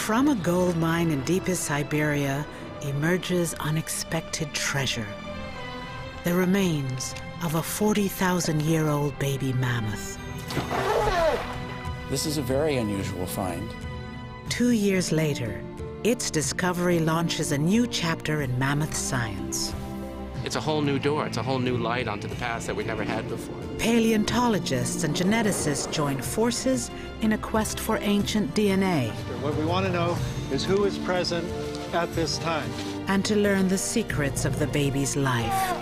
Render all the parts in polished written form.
From a gold mine in deepest Siberia emerges unexpected treasure. The remains of a 40,000-year-old baby mammoth. This is a very unusual find. 2 years later, its discovery launches a new chapter in mammoth science. It's a whole new door. It's a whole new light onto the past that we never had before. Paleontologists and geneticists join forces in a quest for ancient DNA. What we want to know is who is present at this time. And to learn the secrets of the baby's life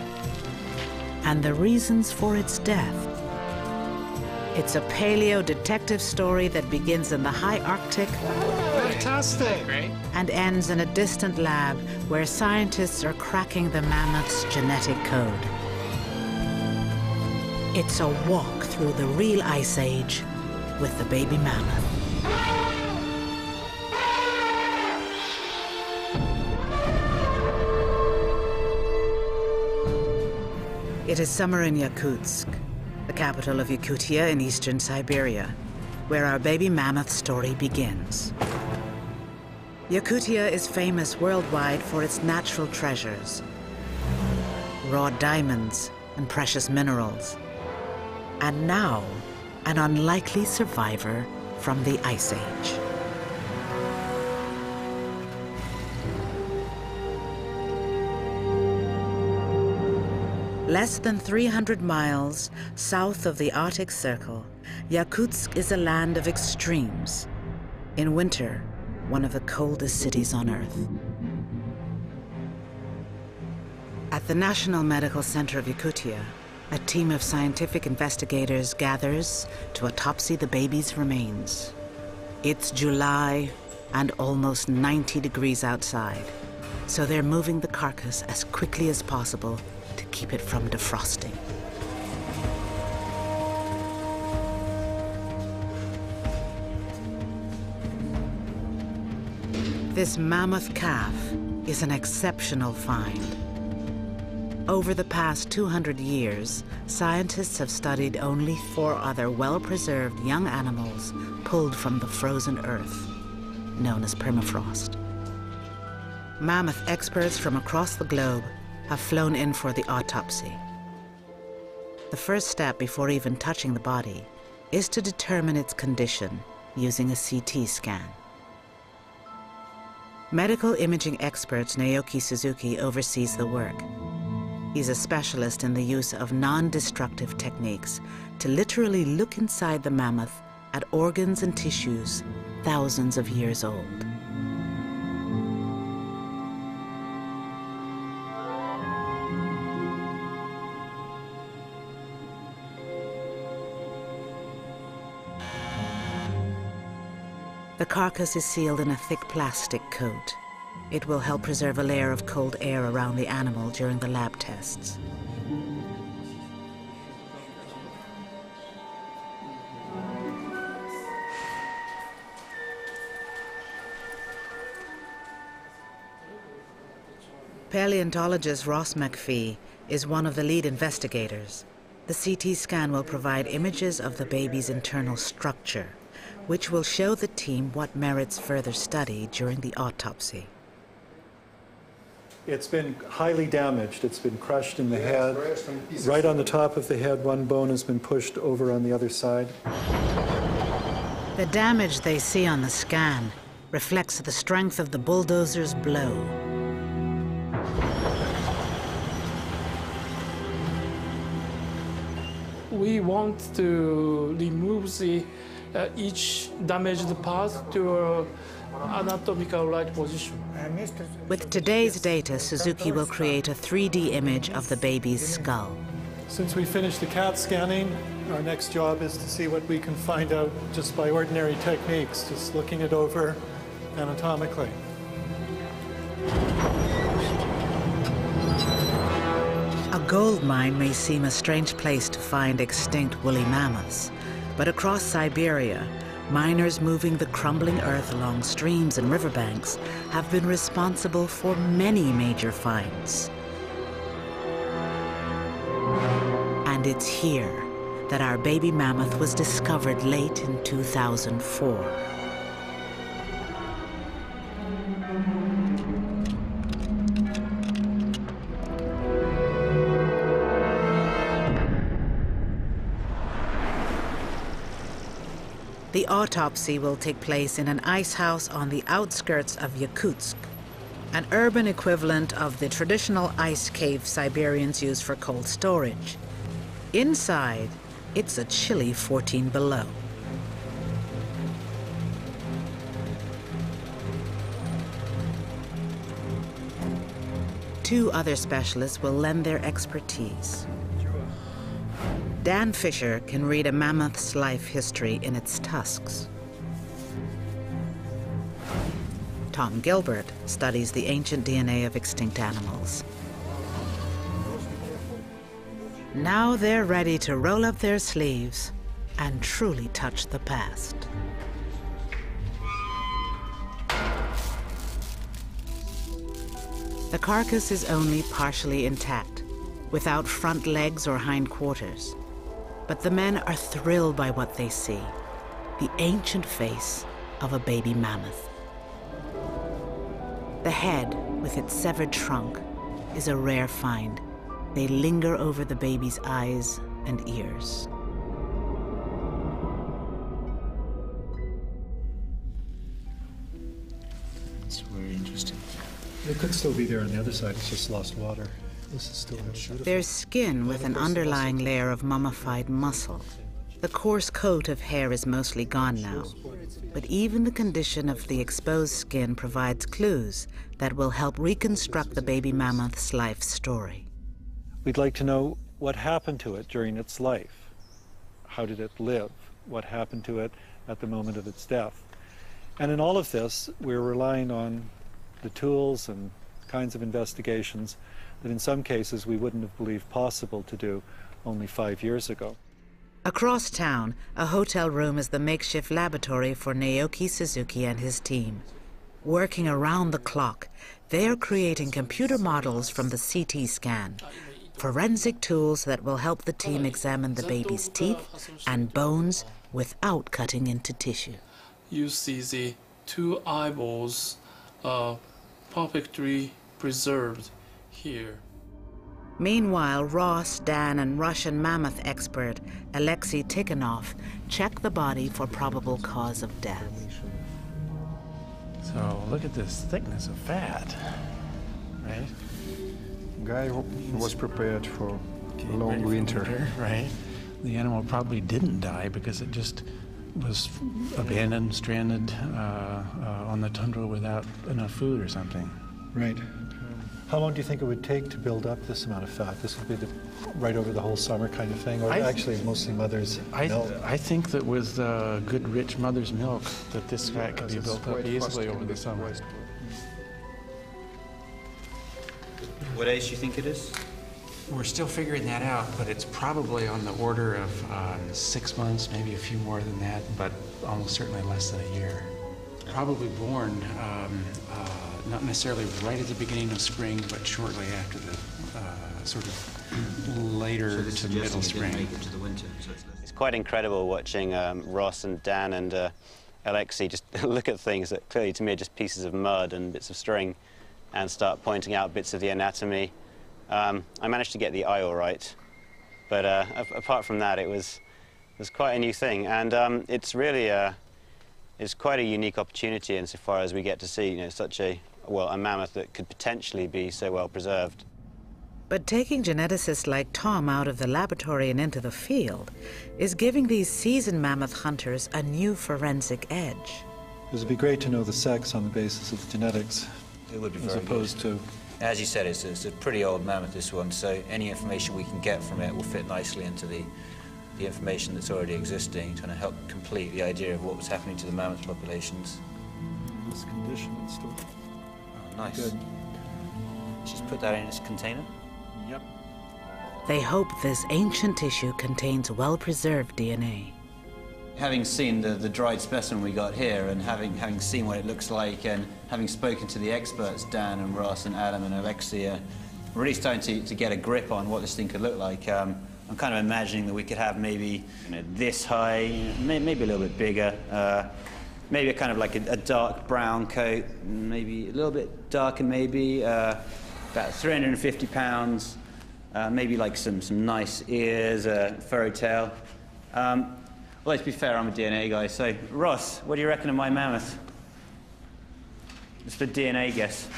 and the reasons for its death. It's a paleo detective story that begins in the high Arctic. Fantastic! Great. And ends in a distant lab where scientists are cracking the mammoth's genetic code. It's a walk through the real ice age with the baby mammoth. It is summer in Yakutsk, the capital of Yakutia in eastern Siberia, where our baby mammoth story begins. Yakutia is famous worldwide for its natural treasures, raw diamonds and precious minerals, and now an unlikely survivor from the Ice Age. Less than 300 miles south of the Arctic Circle, Yakutsk is a land of extremes. In winter, one of the coldest cities on Earth. At the National Medical Center of Yakutia, a team of scientific investigators gathers to autopsy the baby's remains. It's July and almost 90 degrees outside, so they're moving the carcass as quickly as possible to keep it from defrosting. This mammoth calf is an exceptional find. Over the past 200 years, scientists have studied only 4 other well-preserved young animals pulled from the frozen earth, known as permafrost. Mammoth experts from across the globe have flown in for the autopsy. The first step before even touching the body is to determine its condition using a CT scan. Medical imaging expert Naoki Suzuki oversees the work. He's a specialist in the use of non-destructive techniques to literally look inside the mammoth at organs and tissues thousands of years old. The carcass is sealed in a thick plastic coat. It will help preserve a layer of cold air around the animal during the lab tests. Paleontologist Ross McPhee is one of the lead investigators. The CT scan will provide images of the baby's internal structure, which will show the team what merits further study during the autopsy. It's been highly damaged. It's been crushed in the head. Right on the top of the head, one bone has been pushed over on the other side. The damage they see on the scan reflects the strength of the bulldozer's blow. We want to remove each damaged part to anatomical right position. With today's data, Suzuki will create a 3D image of the baby's skull. Since we finished the CAT scanning, our next job is to see what we can find out just by ordinary techniques, just looking it over anatomically. A gold mine may seem a strange place to find extinct woolly mammoths, but across Siberia, miners moving the crumbling earth along streams and riverbanks have been responsible for many major finds. And it's here that our baby mammoth was discovered late in 2004. The autopsy will take place in an ice house on the outskirts of Yakutsk, an urban equivalent of the traditional ice cave Siberians use for cold storage. Inside, it's a chilly 14 below. Two other specialists will lend their expertise. Dan Fisher can read a mammoth's life history in its tusks. Tom Gilbert studies the ancient DNA of extinct animals. Now they're ready to roll up their sleeves and truly touch the past. The carcass is only partially intact, without front legs or hind quarters. But the men are thrilled by what they see, the ancient face of a baby mammoth. The head, with its severed trunk, is a rare find. They linger over the baby's eyes and ears. It's very interesting. It could still be there on the other side, it's just lost water. This is still beautiful. There's skin with an underlying layer of mummified muscle. The coarse coat of hair is mostly gone now, but even the condition of the exposed skin provides clues that will help reconstruct the baby mammoth's life story. We'd like to know what happened to it during its life. How did it live? What happened to it at the moment of its death? And in all of this, we're relying on the tools and kinds of investigations that in some cases we wouldn't have believed possible to do only 5 years ago. Across town, a hotel room is the makeshift laboratory for Naoki Suzuki and his team. Working around the clock, they are creating computer models from the CT scan, forensic tools that will help the team examine the baby's teeth and bones without cutting into tissue. You see the two eyeballs perfectly preserved here. Meanwhile, Ross, Dan, and Russian mammoth expert Alexei Tikhonov check the body for probable cause of death. So look at this thickness of fat, right? Guy was prepared for a long winter. Right? The animal probably didn't die because it just was abandoned, stranded on the tundra without enough food or something. Right. How long do you think it would take to build up this amount of fat? This would be right over the whole summer kind of thing, or actually mostly mother's milk? I think that with good, rich mother's milk, that this fat could be built up easily over the summer. What age do you think it is? We're still figuring that out, but it's probably on the order of 6 months, maybe a few more than that, but almost certainly less than a year. Probably born not necessarily right at the beginning of spring, but shortly after the sort of later to middle spring. Make it to the winter, it's quite incredible watching Ross and Dan and Alexei just look at things that clearly to me are just pieces of mud and bits of string and start pointing out bits of the anatomy. I managed to get the eye all right, but apart from that, it was quite a new thing, and it's really it's quite a unique opportunity insofar as we get to see, such a mammoth that could potentially be so well preserved. But taking geneticists like Tom out of the laboratory and into the field is giving these seasoned mammoth hunters a new forensic edge. It would be great to know the sex on the basis of the genetics. It would be as opposed to... As you said, it's a pretty old mammoth, this one, so any information we can get from it will fit nicely into the information that's already existing, trying to help complete the idea of what was happening to the mammoth populations. In this condition, it's still... Oh, nice. Good. Just put that in its container. Yep. They hope this ancient tissue contains well-preserved DNA. Having seen the dried specimen we got here and having seen what it looks like and having spoken to the experts, Dan and Ross and Adam and Alexei, I'm really starting to get a grip on what this thing could look like. I'm kind of imagining that we could have maybe this high, maybe a little bit bigger, maybe a kind of like a dark brown coat, maybe a little bit darker maybe, about 350 pounds, maybe like some nice ears, furry tail. Well, let's be fair, I'm a DNA guy. So, Ross, what do you reckon of my mammoth? Just a DNA guess.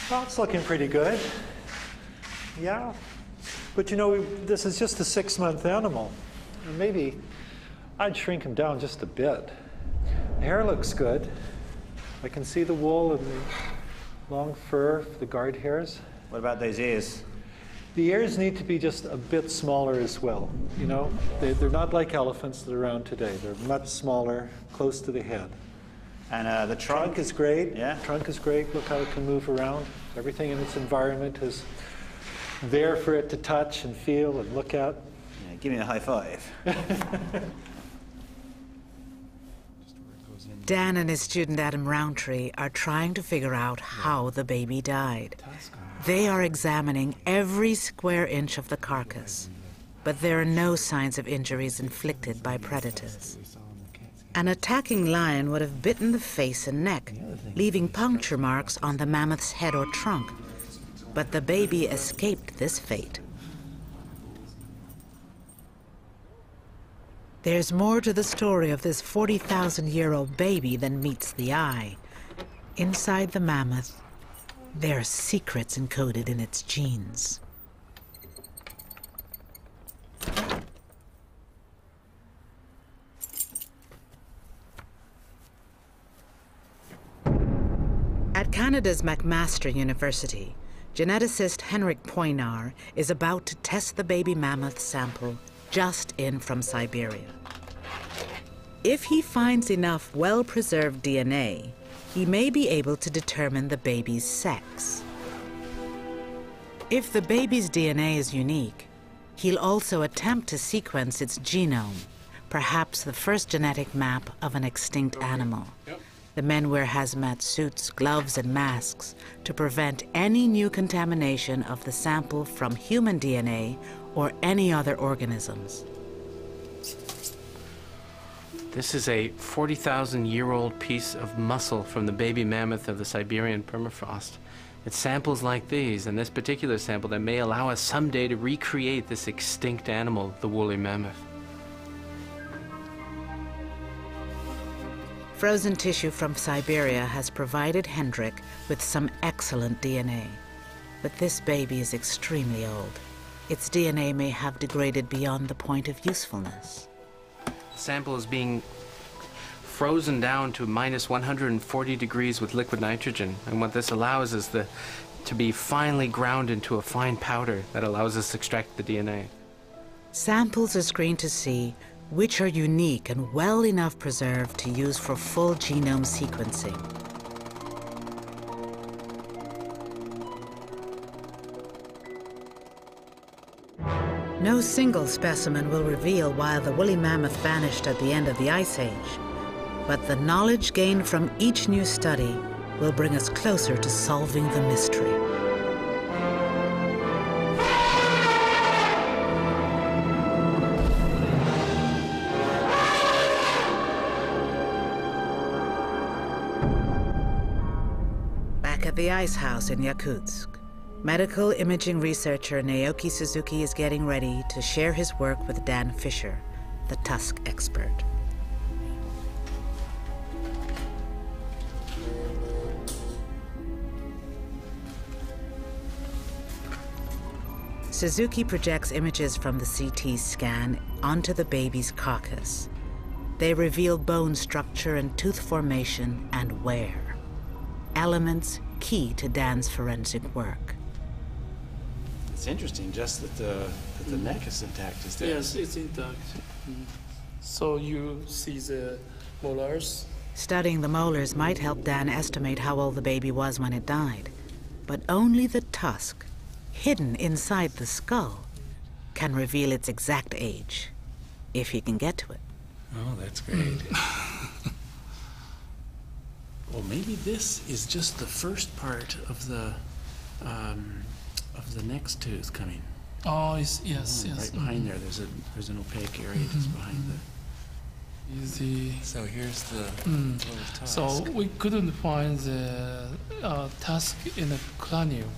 Well, it's looking pretty good. Yeah. But you know, this is just a 6-month animal. And maybe I'd shrink him down just a bit. The hair looks good. I can see the wool and the long fur, the guard hairs. What about those ears? The ears need to be just a bit smaller as well. You know, they're not like elephants that are around today. They're much smaller, close to the head. And the trunk? Is great. Yeah. Trunk is great. Look how it can move around. Everything in its environment is there for it to touch and feel and look at. Yeah, give me a high five. Dan and his student Adam Roundtree are trying to figure out how the baby died. They are examining every square inch of the carcass, but there are no signs of injuries inflicted by predators. An attacking lion would have bitten the face and neck, leaving puncture marks on the mammoth's head or trunk, but the baby escaped this fate. There's more to the story of this 40,000-year-old baby than meets the eye. Inside the mammoth, there are secrets encoded in its genes. At Canada's McMaster University, geneticist Henrik Poinar is about to test the baby mammoth sample just in from Siberia. If he finds enough well-preserved DNA, he may be able to determine the baby's sex. If the baby's DNA is unique, he'll also attempt to sequence its genome, perhaps the first genetic map of an extinct animal. The men wear hazmat suits, gloves, and masks to prevent any new contamination of the sample from human DNA or any other organisms. This is a 40,000-year-old piece of muscle from the baby mammoth of the Siberian permafrost. It's samples like these, and this particular sample, that may allow us someday to recreate this extinct animal, the woolly mammoth. Frozen tissue from Siberia has provided Hendrik with some excellent DNA. But this baby is extremely old. Its DNA may have degraded beyond the point of usefulness. The sample is being frozen down to minus 140 degrees with liquid nitrogen, and what this allows is to be finely ground into a fine powder that allows us to extract the DNA. Samples are screened to see which are unique and well enough preserved to use for full genome sequencing. No single specimen will reveal why the woolly mammoth vanished at the end of the Ice Age, but the knowledge gained from each new study will bring us closer to solving the mystery. Back at the ice house in Yakutsk, medical imaging researcher Naoki Suzuki is getting ready to share his work with Dan Fisher, the tusk expert. Suzuki projects images from the CT scan onto the baby's carcass. They reveal bone structure and tooth formation and wear, elements key to Dan's forensic work. It's interesting just that the neck is intact, is there? Yes, it's intact. So you see the molars. Studying the molars might help Dan estimate how old the baby was when it died. But only the tusk, hidden inside the skull, can reveal its exact age, if he can get to it. Oh, that's great. Well, maybe this is just the first part of the next tooth coming. Oh, yes. Right behind there, there's an opaque area just behind the. Easy. So here's the little tusk. So we couldn't find the tusk in the cranium.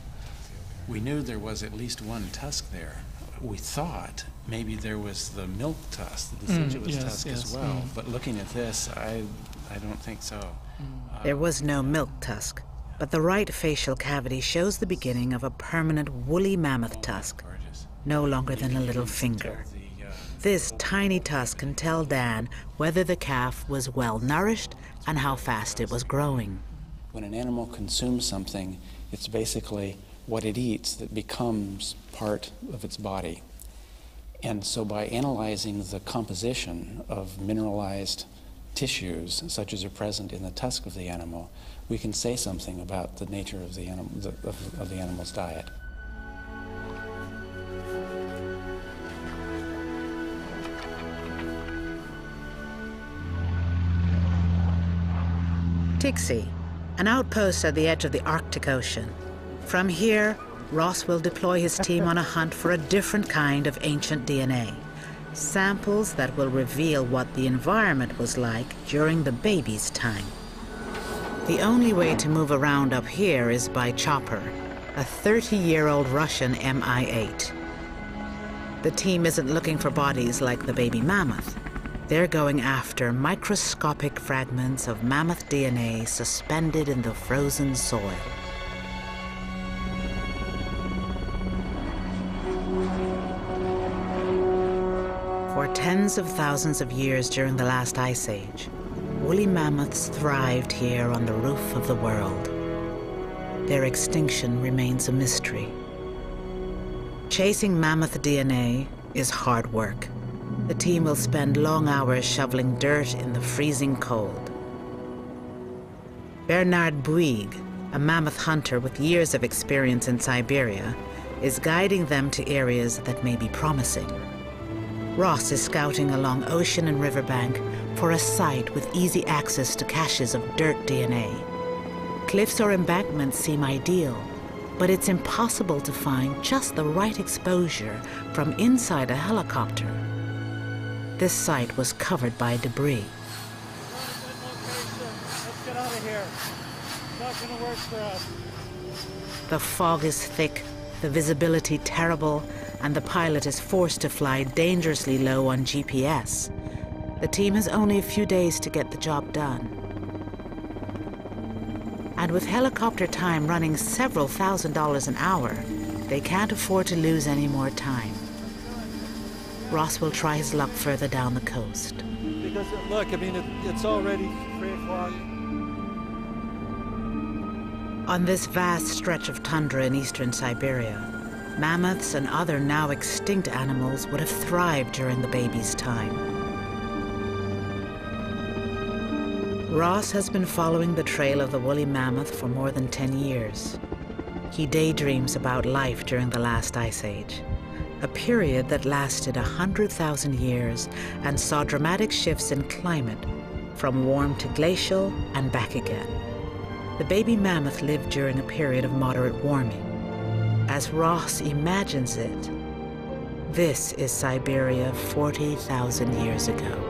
We knew there was at least one tusk there. we thought maybe there was the milk tusk, the deciduous tusk as well. But looking at this, I don't think so. There was no milk tusk, but the right facial cavity shows the beginning of a permanent woolly mammoth tusk, no longer than a little finger. This tiny tusk can tell Dan whether the calf was well nourished and how fast it was growing. When an animal consumes something, it's basically what it eats that becomes part of its body. And so by analyzing the composition of mineralized tissues, such as are present in the tusk of the animal, we can say something about the nature of the animal's diet. Tixie, an outpost at the edge of the Arctic Ocean. From here, Ross will deploy his team on a hunt for a different kind of ancient DNA. Samples that will reveal what the environment was like during the baby's time. The only way to move around up here is by chopper, a 30-year-old Russian Mi-8. The team isn't looking for bodies like the baby mammoth. They're going after microscopic fragments of mammoth DNA suspended in the frozen soil. For tens of thousands of years during the last ice age, woolly mammoths thrived here on the roof of the world. Their extinction remains a mystery. Chasing mammoth DNA is hard work. The team will spend long hours shoveling dirt in the freezing cold. Bernard Bouygues, a mammoth hunter with years of experience in Siberia, is guiding them to areas that may be promising. Ross is scouting along ocean and riverbank for a site with easy access to caches of dirt DNA. Cliffs or embankments seem ideal, but it's impossible to find just the right exposure from inside a helicopter. This site was covered by debris. Let's get out of here. It's not going to work for us. The fog is thick, the visibility terrible, and the pilot is forced to fly dangerously low on GPS. The team has only a few days to get the job done. And with helicopter time running several $1,000s an hour, they can't afford to lose any more time. Ross will try his luck further down the coast. Because, look, I mean, it's already 3 o'clock. On this vast stretch of tundra in eastern Siberia, mammoths and other now extinct animals would have thrived during the baby's time. Ross has been following the trail of the woolly mammoth for more than 10 years. He daydreams about life during the last ice age, a period that lasted 100,000 years and saw dramatic shifts in climate, from warm to glacial and back again. The baby mammoth lived during a period of moderate warming. As Ross imagines it, this is Siberia 40,000 years ago.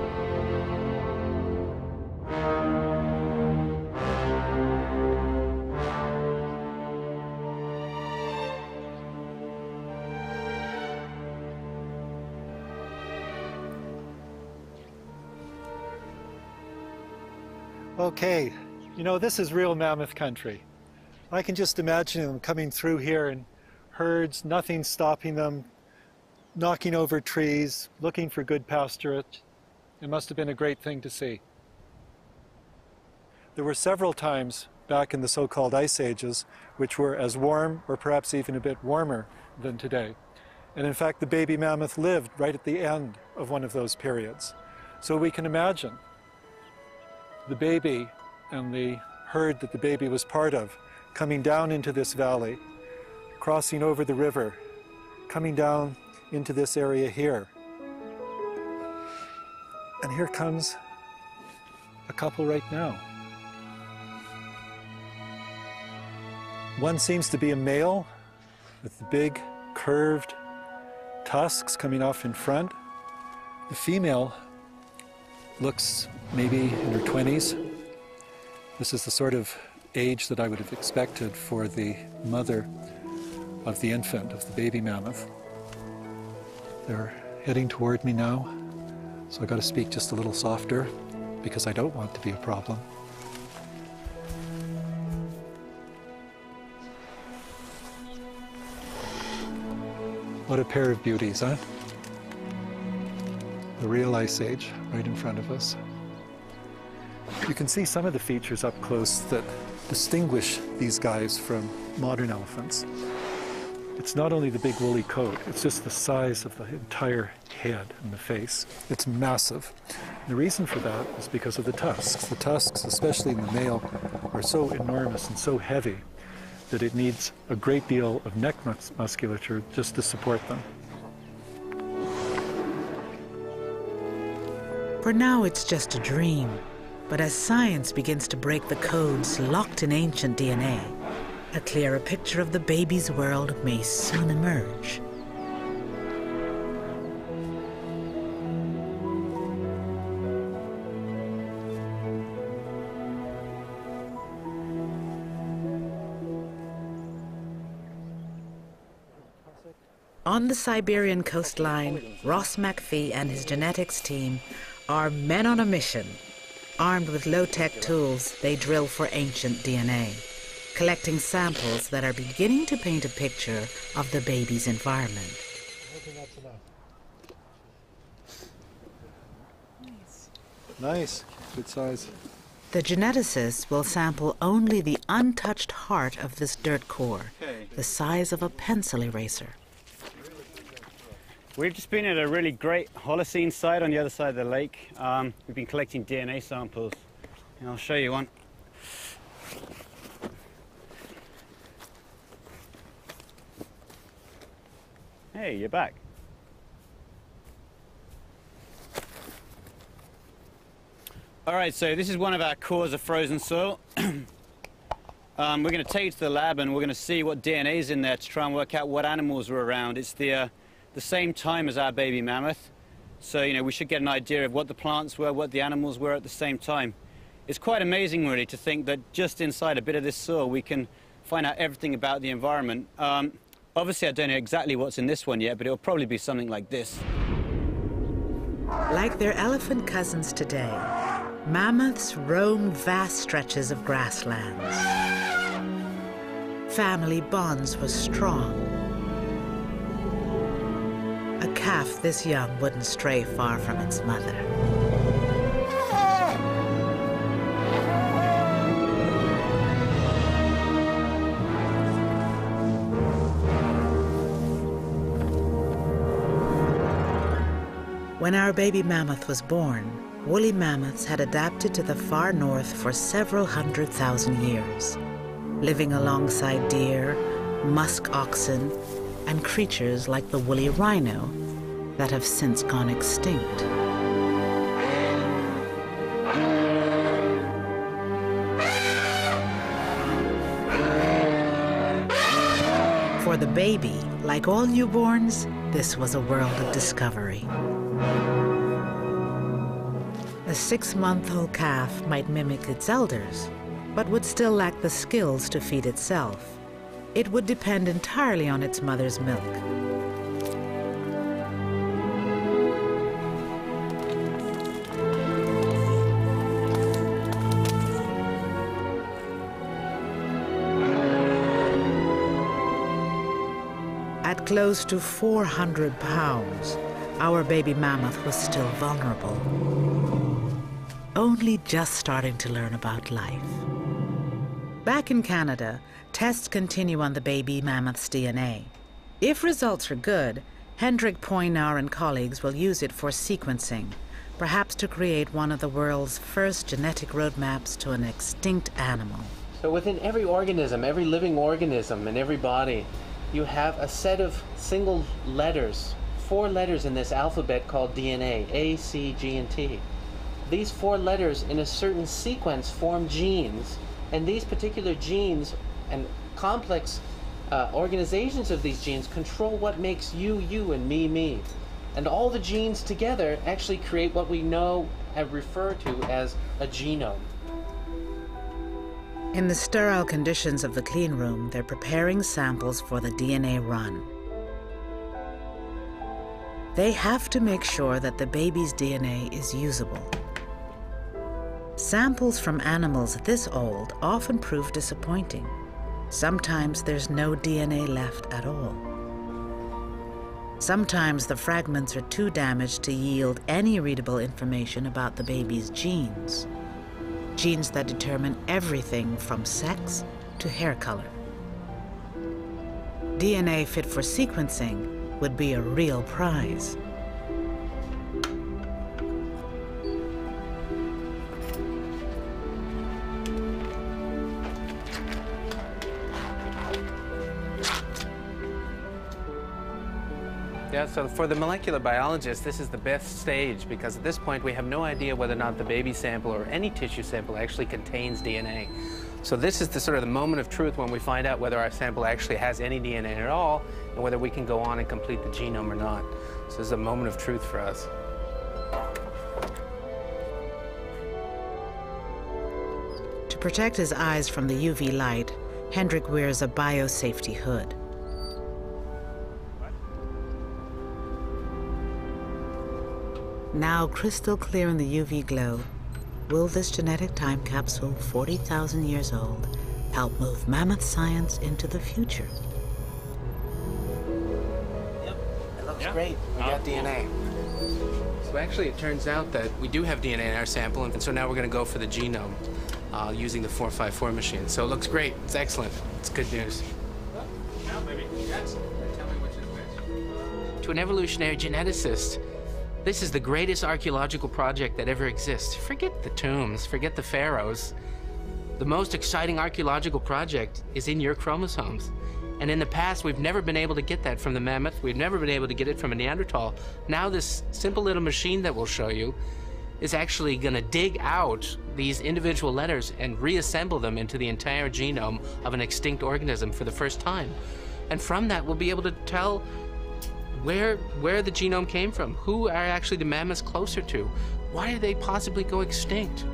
Okay, you know, this is real mammoth country. I can just imagine them coming through here in herds, nothing stopping them, knocking over trees, looking for good pasturage. It must have been a great thing to see. There were several times back in the so-called ice ages which were as warm or perhaps even a bit warmer than today. And in fact, the baby mammoth lived right at the end of one of those periods. So we can imagine the baby and the herd that the baby was part of coming down into this valley, crossing over the river, coming down into this area here. And here comes a couple right now. One seems to be a male with the big curved tusks coming off in front. The female looks maybe in her 20s. This is the sort of age that I would have expected for the mother of the infant, of the baby mammoth. They're heading toward me now, so I got to speak just a little softer because I don't want to be a problem. What a pair of beauties, huh? The real Ice Age right in front of us. You can see some of the features up close that distinguish these guys from modern elephants. It's not only the big woolly coat, it's just the size of the entire head and the face. It's massive. And the reason for that is because of the tusks. The tusks, especially in the male, are so enormous and so heavy that it needs a great deal of neck musculature just to support them. For now, it's just a dream. But as science begins to break the codes locked in ancient DNA, a clearer picture of the baby's world may soon emerge. On the Siberian coastline, Ross McPhee and his genetics team are men on a mission. Armed with low-tech tools, they drill for ancient DNA, collecting samples that are beginning to paint a picture of the baby's environment. Nice, good size. The geneticists will sample only the untouched heart of this dirt core, the size of a pencil eraser. We've just been at a really great Holocene site on the other side of the lake. We've been collecting DNA samples, and I'll show you one. Hey, you're back. All right, so this is one of our cores of frozen soil. We're going to take it to the lab and we're going to see what DNA is in there to try and work out what animals were around. It's the same time as our baby mammoth, so we should get an idea of what the plants were, what the animals were at the same time. It's quite amazing really to think that just inside a bit of this soil we can find out everything about the environment. Obviously I don't know exactly what's in this one yet, but it'll probably be something like this. Like their elephant cousins today, mammoths roam vast stretches of grasslands. Family bonds were strong. A calf this young wouldn't stray far from its mother. When our baby mammoth was born, woolly mammoths had adapted to the far north for several 100,000 years, living alongside deer, musk oxen, and creatures like the woolly rhino that have since gone extinct. For the baby, like all newborns, this was a world of discovery. A 6-month-old calf might mimic its elders, but would still lack the skills to feed itself. It would depend entirely on its mother's milk. At close to 400 pounds, our baby mammoth was still vulnerable, only just starting to learn about life. Back in Canada, tests continue on the baby mammoth's DNA. If results are good, Hendrik Poinar and colleagues will use it for sequencing, perhaps to create one of the world's first genetic roadmaps to an extinct animal. So within every organism, every living organism in every body, you have a set of single letters, 4 letters in this alphabet called DNA, A, C, G, and T. These 4 letters in a certain sequence form genes, and these particular genes and complex organizations of these genes control what makes you, you, and me, me. And all the genes together actually create what we know and refer to as a genome. In the sterile conditions of the clean room, they're preparing samples for the DNA run. They have to make sure that the baby's DNA is usable. Samples from animals this old often prove disappointing. Sometimes there's no DNA left at all. Sometimes the fragments are too damaged to yield any readable information about the baby's genes. Genes that determine everything from sex to hair color. DNA fit for sequencing would be a real prize. Yeah, so for the molecular biologist, this is the best stage because at this point we have no idea whether or not the baby sample or any tissue sample actually contains DNA. So this is the sort of the moment of truth when we find out whether our sample actually has any DNA at all and whether we can go on and complete the genome or not. So this is a moment of truth for us. To protect his eyes from the UV light, Hendrik wears a biosafety hood. Now crystal clear in the UV glow, will this genetic time capsule, 40,000 years old, help move mammoth science into the future? Yep, it looks great. We got DNA. So actually, it turns out that we do have DNA in our sample, and so now we're going to go for the genome using the 454 machine. So it looks great. It's excellent. It's good news. Now maybe congrats. Tell me which is which. To an evolutionary geneticist, this is the greatest archaeological project that ever exists. Forget the tombs, forget the pharaohs. The most exciting archaeological project is in your chromosomes. And in the past, we've never been able to get that from the mammoth. We've never been able to get it from a Neanderthal. Now this simple little machine that we'll show you is actually gonna dig out these individual letters and reassemble them into the entire genome of an extinct organism for the first time. And from that, we'll be able to tell where the genome came from, who are actually the mammoths closer to, why did they possibly go extinct?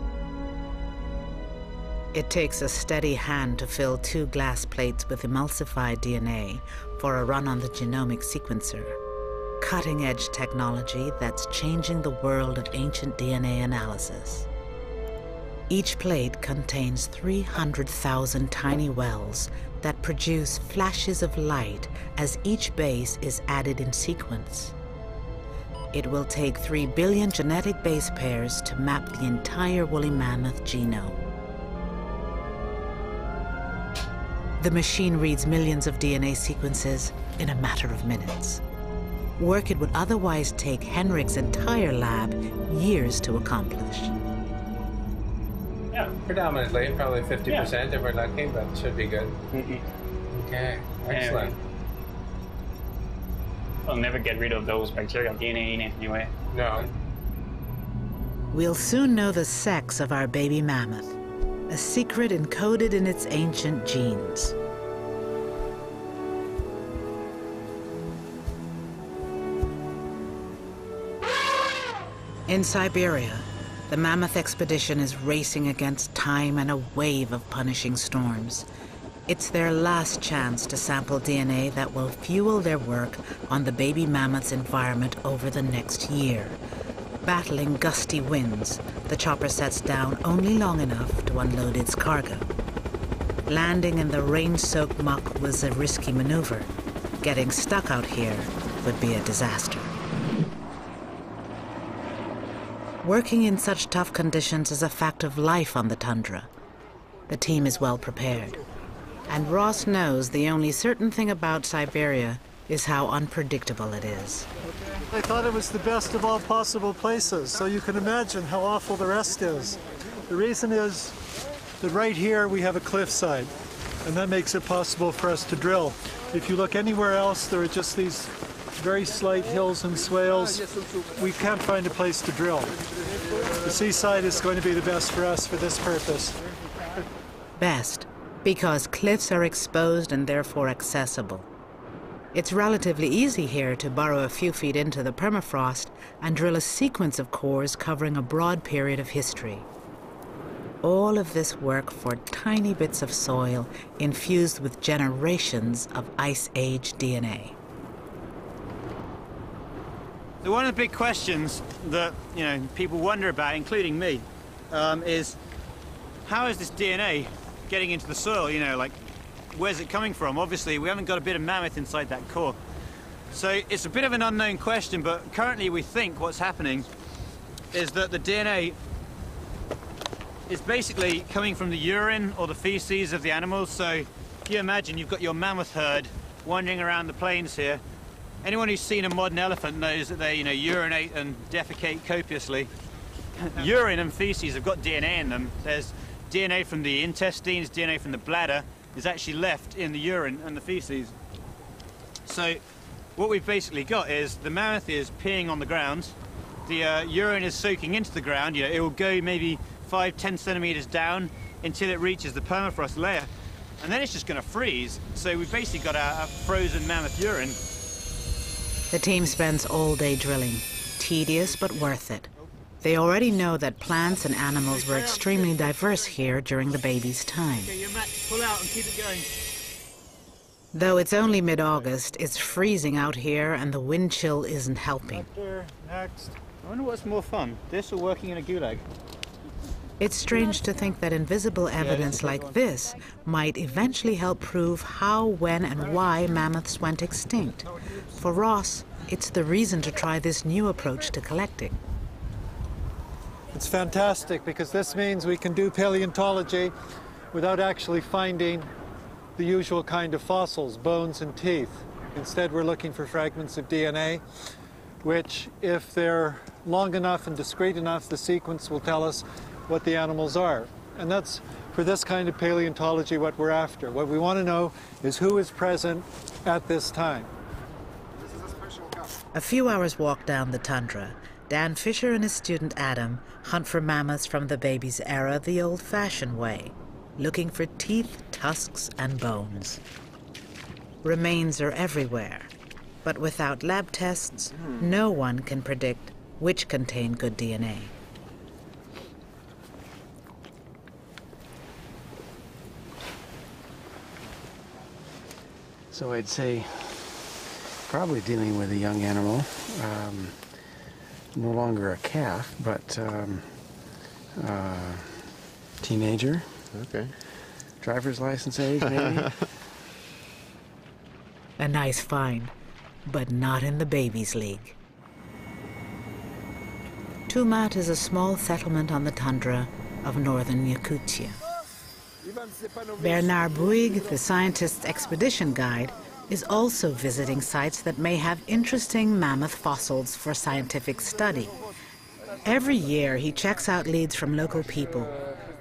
It takes a steady hand to fill 2 glass plates with emulsified DNA for a run on the genomic sequencer. Cutting-edge technology that's changing the world of ancient DNA analysis. Each plate contains 300,000 tiny wells that produce flashes of light as each base is added in sequence. It will take 3 billion genetic base pairs to map the entire woolly mammoth genome. The machine reads millions of DNA sequences in a matter of minutes. Work it would otherwise take Henrik's entire lab years to accomplish. Yeah, predominantly, probably 50% if we're lucky, but should be good. Okay, excellent. We'll never get rid of those bacterial DNA in it anyway. No. We'll soon know the sex of our baby mammoth, a secret encoded in its ancient genes. In Siberia, the mammoth expedition is racing against time and a wave of punishing storms. It's their last chance to sample DNA that will fuel their work on the baby mammoth's environment over the next year. Battling gusty winds, the chopper sets down only long enough to unload its cargo. Landing in the rain-soaked muck was a risky maneuver. Getting stuck out here would be a disaster. Working in such tough conditions is a fact of life on the tundra. The team is well prepared. And Ross knows the only certain thing about Siberia is how unpredictable it is. I thought it was the best of all possible places, so you can imagine how awful the rest is. The reason is that right here we have a cliffside, and that makes it possible for us to drill. If you look anywhere else, there are just these very slight hills and swales. We can't find a place to drill. The seaside is going to be the best for us for this purpose. Best, because cliffs are exposed and therefore accessible. It's relatively easy here to burrow a few feet into the permafrost and drill a sequence of cores covering a broad period of history. All of this work for tiny bits of soil infused with generations of Ice Age DNA. one of the big questions that, you know, people wonder about, including me, is how is this DNA getting into the soil? You know, like, where's it coming from? Obviously, we haven't got a bit of mammoth inside that core. So it's a bit of an unknown question, but currently we think what's happening is that the DNA is basically coming from the urine or the feces of the animals. So if you imagine you've got your mammoth herd wandering around the plains here. Anyone who's seen a modern elephant knows that they, you know, urinate and defecate copiously. Urine and feces have got DNA in them. There's DNA from the intestines, DNA from the bladder is actually left in the urine and the feces. So what we've basically got is the mammoth is peeing on the ground. The urine is soaking into the ground. You know, it will go maybe 5–10 centimeters down until it reaches the permafrost layer, and then it's just going to freeze. So we've basically got a frozen mammoth urine. The team spends all day drilling, tedious but worth it. They already know that plants and animals were extremely diverse here during the baby's time. Okay, your mat, pull out and keep it going. Though it's only mid-August, it's freezing out here and the wind chill isn't helping. Next. I wonder what's more fun, this or working in a gulag? It's strange to think that invisible evidence like this might eventually help prove how, when, and why mammoths went extinct. For Ross, it's the reason to try this new approach to collecting. It's fantastic because this means we can do paleontology without actually finding the usual kind of fossils, bones and teeth. Instead, we're looking for fragments of DNA, which, if they're long enough and discrete enough, the sequence will tell us what the animals are. And that's, for this kind of paleontology, what we're after. What we want to know is who is present at this time. A few hours walk down the tundra. Dan Fisher and his student Adam hunt for mammoths from the baby's era the old-fashioned way, looking for teeth, tusks, and bones. Remains are everywhere, but without lab tests, no one can predict which contain good DNA. So I'd say probably dealing with a young animal, no longer a calf, but teenager. Okay. Driver's license age, maybe. A nice find, but not in the babies' league. Tumat is a small settlement on the tundra of northern Yakutia. Bernard Bouygues, the scientist's expedition guide, is also visiting sites that may have interesting mammoth fossils for scientific study. Every year he checks out leads from local people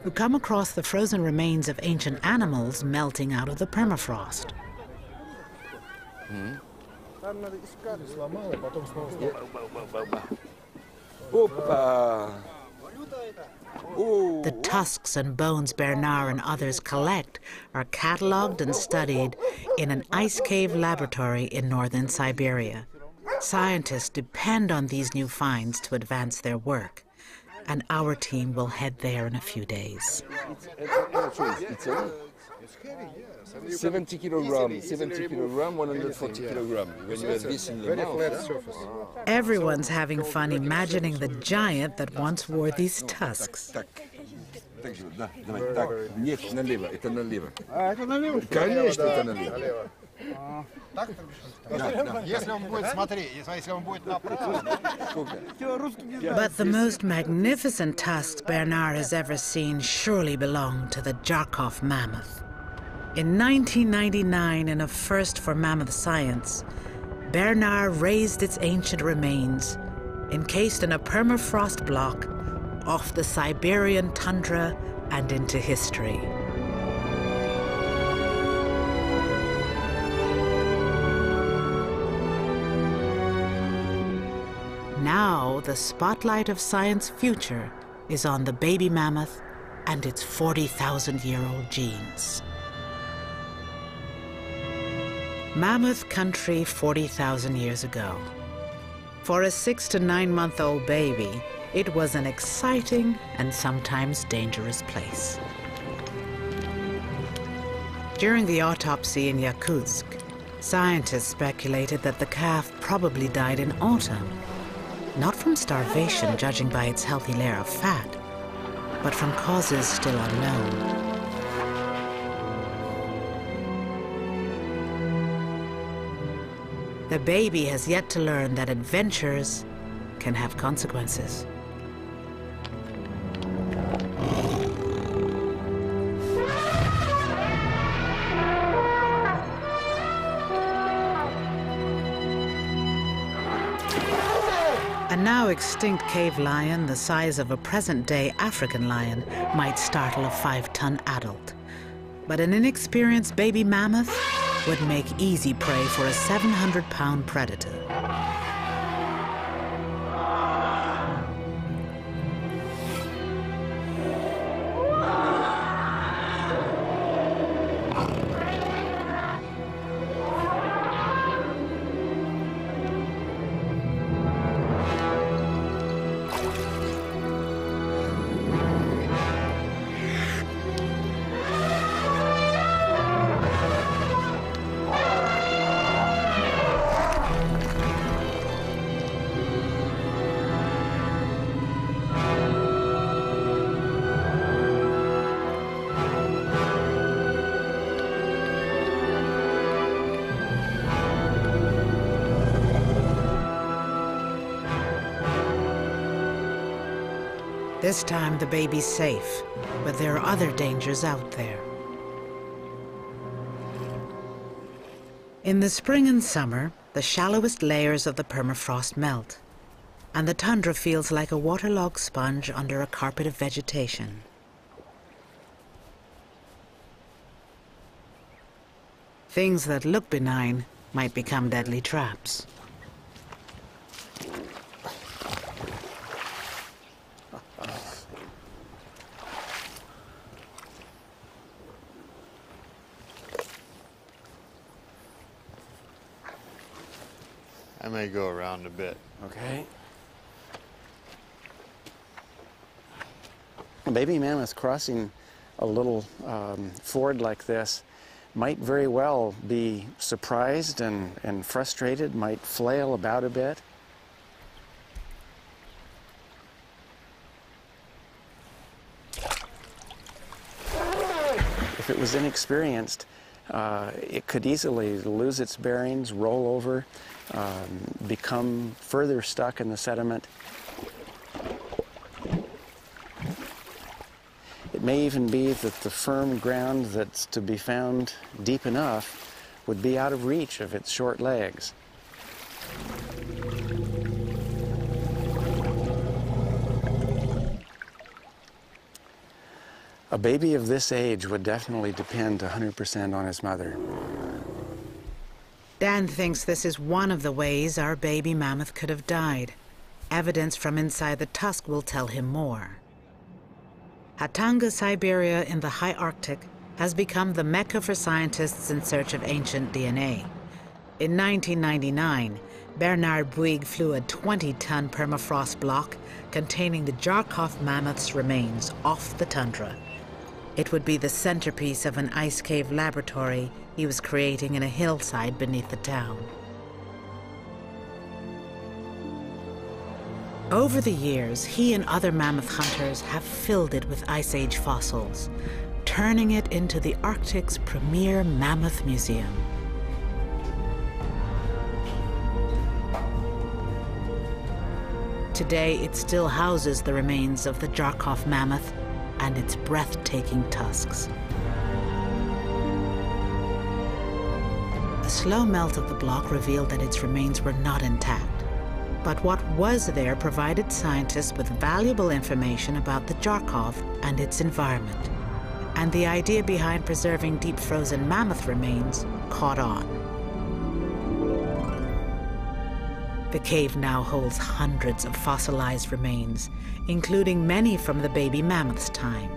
who come across the frozen remains of ancient animals melting out of the permafrost. The tusks and bones Bernard and others collect are catalogued and studied in an ice cave laboratory in northern Siberia. Scientists depend on these new finds to advance their work, and our team will head there in a few days. 70 kilogram, 140 kilogram. When you have this in the mouth. Everyone's having fun imagining the giant that once wore these tusks. But the most magnificent tusks Bernard has ever seen surely belong to the Jarkov mammoth. In 1999, in a first for mammoth science, Bernard raised its ancient remains, encased in a permafrost block, off the Siberian tundra and into history. Now, the spotlight of science future is on the baby mammoth and its 40,000-year-old genes. Mammoth country 40,000 years ago. For a 6 to 9 month old baby, it was an exciting and sometimes dangerous place. During the autopsy in Yakutsk, scientists speculated that the calf probably died in autumn, not from starvation, judging by its healthy layer of fat, but from causes still unknown. The baby has yet to learn that adventures can have consequences. A now extinct cave lion the size of a present-day African lion might startle a 5-ton adult. But an inexperienced baby mammoth would make easy prey for a 700-pound predator. This time the baby's safe, but there are other dangers out there. In the spring and summer, the shallowest layers of the permafrost melt, and the tundra feels like a waterlogged sponge under a carpet of vegetation. Things that look benign might become deadly traps. I may go around a bit. Okay. A baby mammoth crossing a little ford like this might very well be surprised and frustrated, might flail about a bit. If it was inexperienced, it could easily lose its bearings, roll over, become further stuck in the sediment. It may even be that the firm ground that's to be found deep enough would be out of reach of its short legs. A baby of this age would definitely depend 100% on his mother. Dan thinks this is one of the ways our baby mammoth could have died. Evidence from inside the tusk will tell him more. Hatanga, Siberia in the high Arctic has become the mecca for scientists in search of ancient DNA. In 1999, Bernard Bouygues flew a 20-ton permafrost block containing the Jarkov mammoth's remains off the tundra. It would be the centerpiece of an ice cave laboratory he was creating in a hillside beneath the town. Over the years, he and other mammoth hunters have filled it with Ice Age fossils, turning it into the Arctic's premier mammoth museum. Today, it still houses the remains of the Jarkov mammoth and its breathtaking tusks. A slow melt of the block revealed that its remains were not intact. But what was there provided scientists with valuable information about the Jarkov and its environment. And the idea behind preserving deep-frozen mammoth remains caught on. The cave now holds hundreds of fossilized remains, including many from the baby mammoth's time.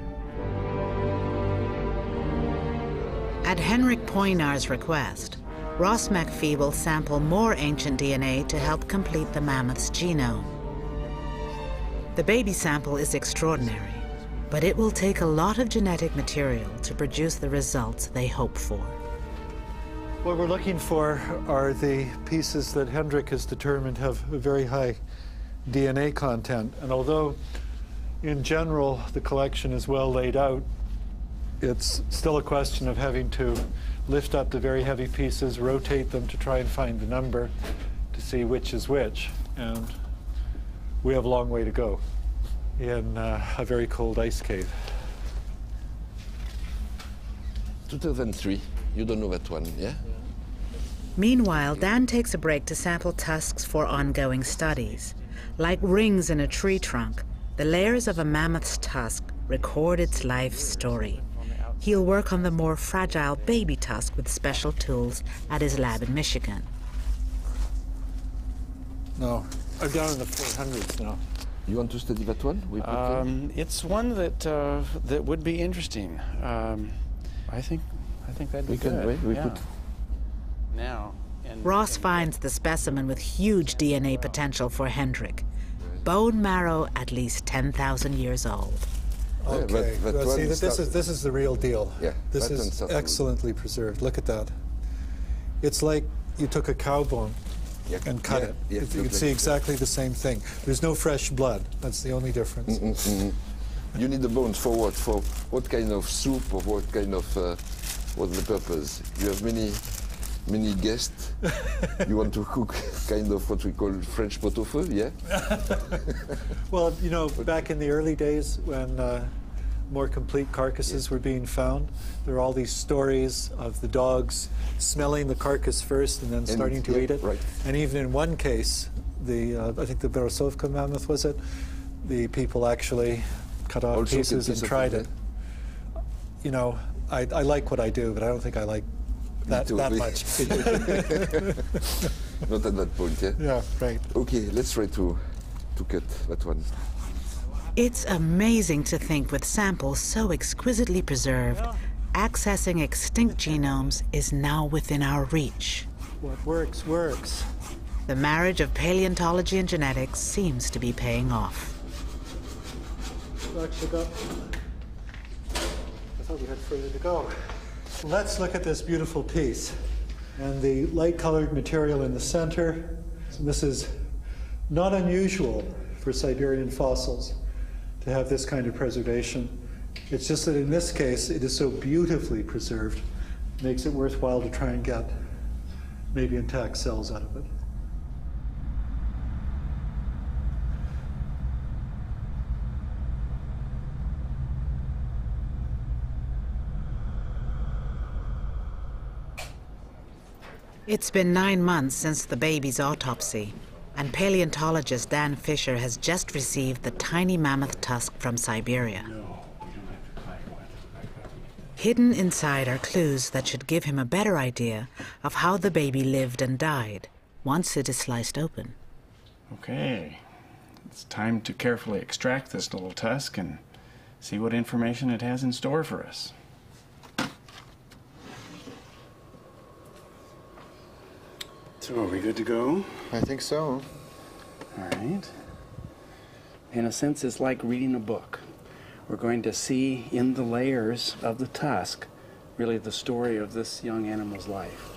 At Henrik Poinar's request, Ross McPhee will sample more ancient DNA to help complete the mammoth's genome. The baby sample is extraordinary, but it will take a lot of genetic material to produce the results they hope for. What we're looking for are the pieces that Hendrik has determined have a very high DNA content. And although in general the collection is well laid out, it's still a question of having to lift up the very heavy pieces, rotate them to try and find the number to see which is which. And we have a long way to go in a very cold ice cave. 2003. You don't know that one, yeah? Meanwhile, Dan takes a break to sample tusks for ongoing studies. Like rings in a tree trunk, the layers of a mammoth's tusk record its life story. He'll work on the more fragile baby tusk with special tools at his lab in Michigan. No, I'm down in the 400s now. You want to study that one? It's one that that would be interesting. I think that'd be good. We put now. Ross finds the specimen with huge DNA potential for Hendrik. Bone marrow at least 10,000 years old. Okay, that well, see, one this is the real deal. Yeah, this that is one's excellently preserved. Look at that. It's like you took a cow bone and cut it. Yeah, You can see exactly the same thing. There's no fresh blood. That's the only difference. You need the bones for what? For what kind of soup or what kind of, what's the purpose? You have many guests. You want to cook kind of what we call French pot-au-feu, yeah? Well, you know, back in the early days when more complete carcasses were being found, there were all these stories of the dogs smelling the carcass first and then starting to eat it. Right. And even in one case, I think the Berezovka mammoth, was it? The people actually cut off Also pieces and tried it. You know, I like what I do, but I don't think I like that much. Not at that point, yeah? Yeah, right. Okay, let's try to cut that one. It's amazing to think with samples so exquisitely preserved, accessing extinct genomes is now within our reach. What works, works. The marriage of paleontology and genetics seems to be paying off. I thought we had further to go. Let's look at this beautiful piece. And the light-colored material in the center. This is not unusual for Siberian fossils to have this kind of preservation. It's just that in this case, it is so beautifully preserved, it makes it worthwhile to try and get maybe intact cells out of it. It's been 9 months since the baby's autopsy, and paleontologist Dan Fisher has just received the tiny mammoth tusk from Siberia. Hidden inside are clues that should give him a better idea of how the baby lived and died once it is sliced open. Okay, it's time to carefully extract this little tusk and see what information it has in store for us. So are we good to go? I think so. All right. In a sense, it's like reading a book. We're going to see in the layers of the tusk really the story of this young animal's life.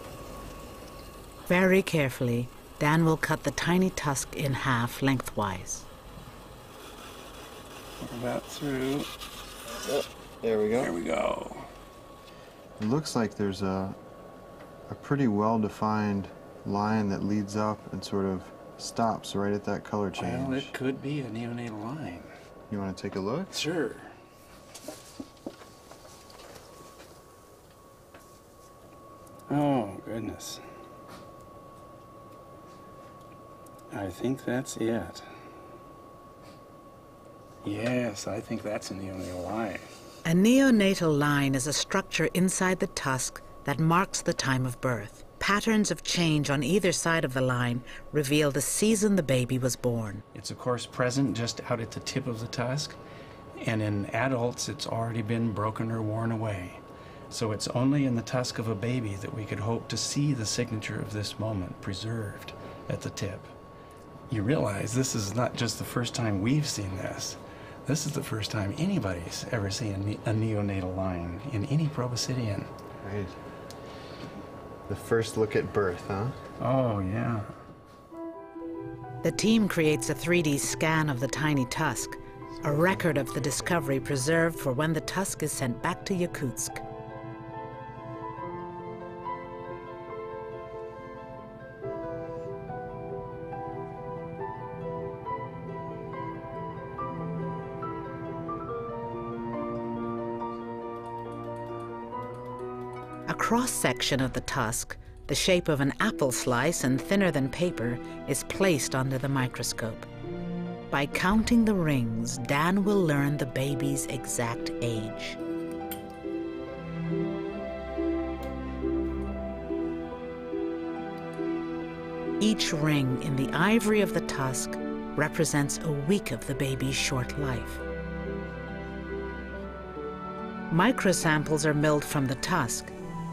Very carefully, Dan will cut the tiny tusk in half lengthwise. About through. Oh, there we go. There we go. It looks like there's a pretty well-defined line that leads up and sort of stops right at that color change. Well, it could be a neonatal line. You want to take a look? Sure. Oh, goodness. I think that's it. Yes, I think that's a neonatal line. A neonatal line is a structure inside the tusk that marks the time of birth. Patterns of change on either side of the line reveal the season the baby was born. It's of course present just out at the tip of the tusk, and in adults it's already been broken or worn away. So it's only in the tusk of a baby that we could hope to see the signature of this moment preserved at the tip. You realize this is not just the first time we've seen this. This is the first time anybody's ever seen a neonatal line in any proboscidean. Right. The first look at birth, huh? Oh, yeah. The team creates a 3D scan of the tiny tusk, a record of the discovery preserved for when the tusk is sent back to Yakutsk. A cross-section of the tusk, the shape of an apple slice and thinner than paper, is placed under the microscope. By counting the rings, Dan will learn the baby's exact age. Each ring in the ivory of the tusk represents a week of the baby's short life. Microsamples are milled from the tusk.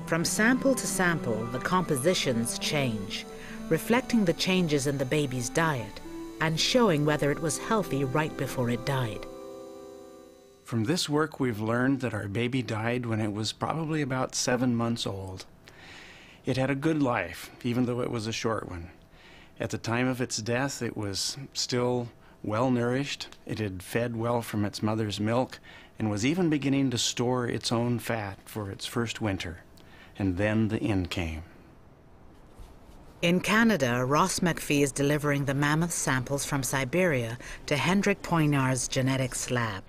From sample to sample, the compositions change, reflecting the changes in the baby's diet and showing whether it was healthy right before it died. From this work, we've learned that our baby died when it was probably about 7 months old. It had a good life, even though it was a short one. At the time of its death, it was still well-nourished. It had fed well from its mother's milk and was even beginning to store its own fat for its first winter. And then the end came. In Canada, Ross McPhee is delivering the mammoth samples from Siberia to Hendrik Poinar's genetics lab.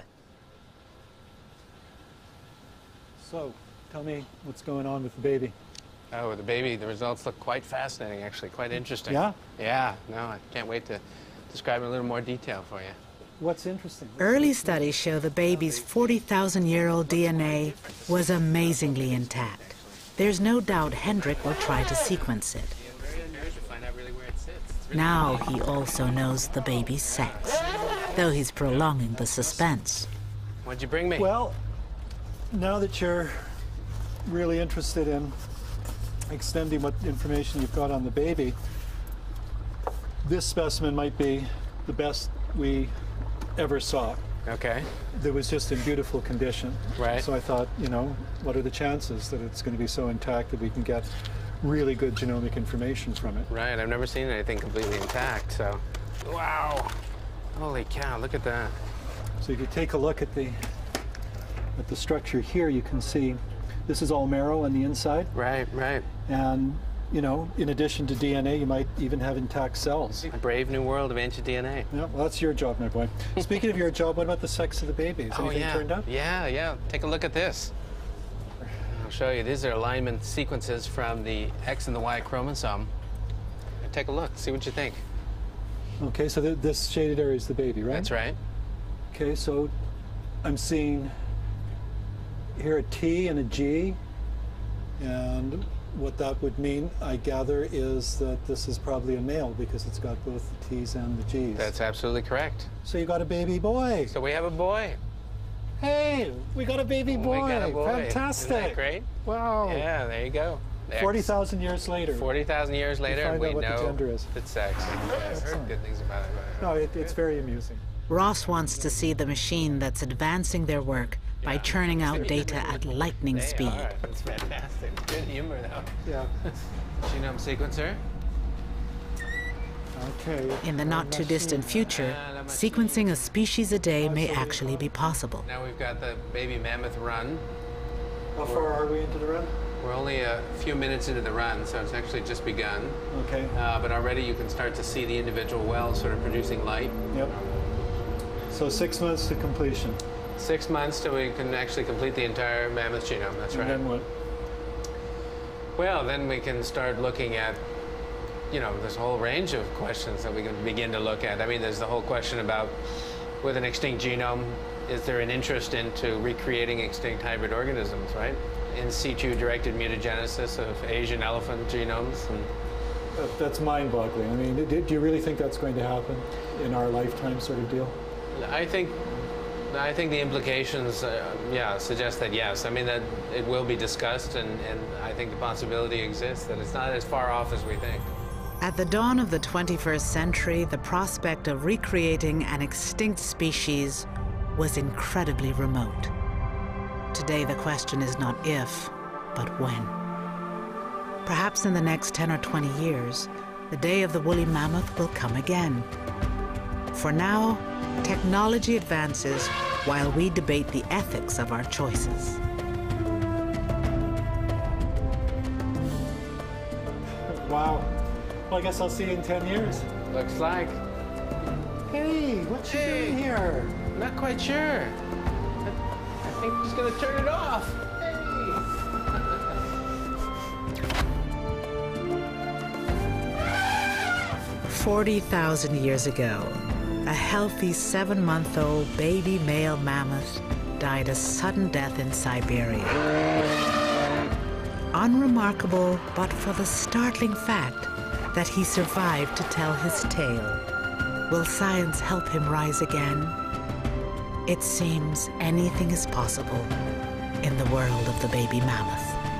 So, tell me what's going on with the baby. Oh, with the baby, the results look quite fascinating, actually, quite interesting. Yeah? Yeah, no, I can't wait to describe in a little more detail for you. What's interesting? Early studies show the baby's 40,000-year-old DNA was amazingly intact. There's no doubt Hendrik will try to sequence it. Now he also knows the baby's sex, though he's prolonging the suspense. What'd you bring me? Well, now that you're really interested in extending what information you've got on the baby, this specimen might be the best we ever saw. Okay. It was just in beautiful condition. Right. So I thought, you know, what are the chances that it's going to be so intact that we can get really good genomic information from it? Right, I've never seen anything completely intact, so. Wow. Holy cow, look at that. So if you take a look at the structure here, you can see this is all marrow on the inside. Right, right. And, you know, in addition to DNA, you might even have intact cells. A brave new world of ancient DNA. Yeah, well, that's your job, my boy. Speaking of your job, what about the sex of the baby? Is anything turned up? Yeah, yeah. Take a look at this. I'll show you. These are alignment sequences from the X and the Y chromosome. Take a look. See what you think. Okay, so this shaded area is the baby, right? That's right. Okay, so I'm seeing here a T and a G, and what that would mean, I gather, is that this is probably a male because it's got both the T's and the G's. That's absolutely correct. So you got a baby boy. So we have a boy. Hey, we got a baby boy. We got a boy. Fantastic. Isn't that great? Wow. Yeah, there you go. 40,000 years later. 40,000 years later, we what know the gender is. it's sex. I've heard good things about it. No, it's very amusing. Ross wants to see the machine that's advancing their work by churning out data at lightning speed. That's fantastic. Good humor, though. Yeah. Genome sequencer. Okay. In the not-too-distant future, sequencing a species a day may actually be possible. Now we've got the baby mammoth run. How far are we into the run? We're only a few minutes into the run, so it's actually just begun. Okay. But already you can start to see the individual wells sort of producing light. Yep. So 6 months to completion. 6 months till we can actually complete the entire mammoth genome, that's right. And then what? Well, then we can start looking at, you know, this whole range of questions that we can begin to look at. I mean, there's the whole question about, with an extinct genome, is there an interest into recreating extinct hybrid organisms, right? In situ directed mutagenesis of Asian elephant genomes. And That's mind-boggling. I mean, do you really think that's going to happen in our lifetime sort of deal? I think the implications, suggest that yes. I mean, that it will be discussed, and I think the possibility exists that it's not as far off as we think. At the dawn of the 21st century, the prospect of recreating an extinct species was incredibly remote. Today, the question is not if, but when. Perhaps in the next 10 or 20 years, the day of the woolly mammoth will come again. For now, technology advances while we debate the ethics of our choices. Wow. Well, I guess I'll see you in 10 years. Looks like. Hey, what you doing here? Not quite sure. I think I'm just gonna turn it off. Hey! 40,000 years ago, a healthy 7-month-old baby male mammoth died a sudden death in Siberia. Unremarkable, but for the startling fact that he survived to tell his tale. Will science help him rise again? It seems anything is possible in the world of the baby mammoth.